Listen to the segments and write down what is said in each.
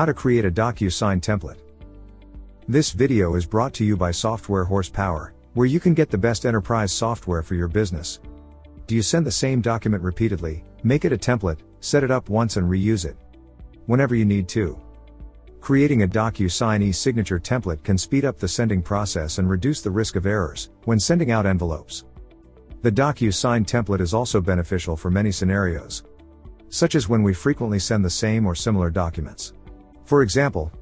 How to create a DocuSign template. This video is brought to you by Software Horsepower, where you can get the best enterprise software for your business. Do you send the same document repeatedly? Make it a template, set it up once and reuse it whenever you need to. Creating a DocuSign esignature template can speed up the sending process and reduce the risk of errors when sending out envelopes. The DocuSign template is also beneficial for many scenarios, such as when we frequently send the same or similar documents. For example,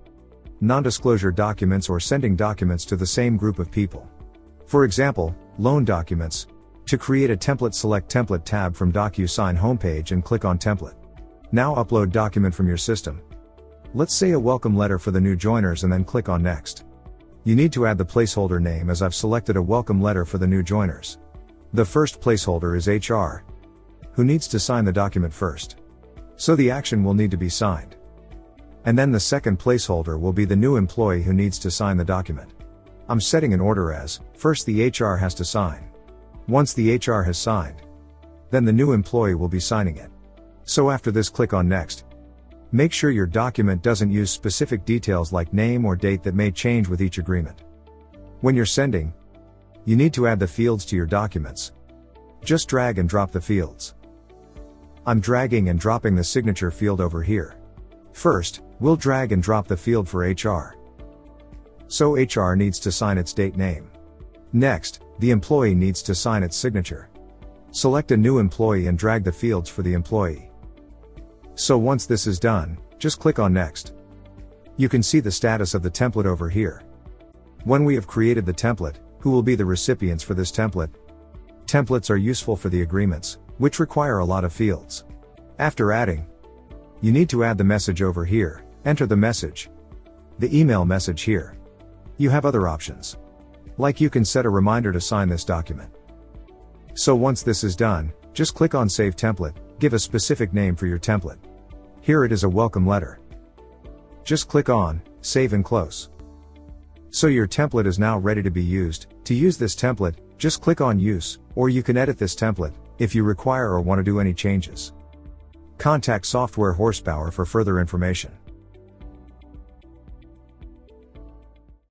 non-disclosure documents or sending documents to the same group of people. For example, loan documents. To create a template, select Template tab from DocuSign homepage and click on Template. Now upload document from your system. Let's say a welcome letter for the new joiners and then click on Next. You need to add the placeholder name, as I've selected a welcome letter for the new joiners. The first placeholder is HR, who needs to sign the document first, so the action will need to be signed. And then the second placeholder will be the new employee who needs to sign the document. I'm setting an order as, first the HR has to sign. Once the HR has signed, then the new employee will be signing it. So after this, click on Next. Make sure your document doesn't use specific details like name or date that may change with each agreement. When you're sending, you need to add the fields to your documents. Just drag and drop the fields. I'm dragging and dropping the signature field over here. First, we'll drag and drop the field for HR. So HR needs to sign its date name. Next, the employee needs to sign its signature. Select a new employee and drag the fields for the employee. So once this is done, just click on Next. You can see the status of the template over here. When we have created the template, who will be the recipients for this template? Templates are useful for the agreements, which require a lot of fields. After adding, you need to add the message over here, enter the message, the email message here. You have other options, like you can set a reminder to sign this document. So once this is done, just click on Save Template, give a specific name for your template. Here it is, a welcome letter. Just click on Save and close. So your template is now ready to be used. To use this template, just click on Use, or you can edit this template if you require or want to do any changes. Contact Software Horsepower for further information.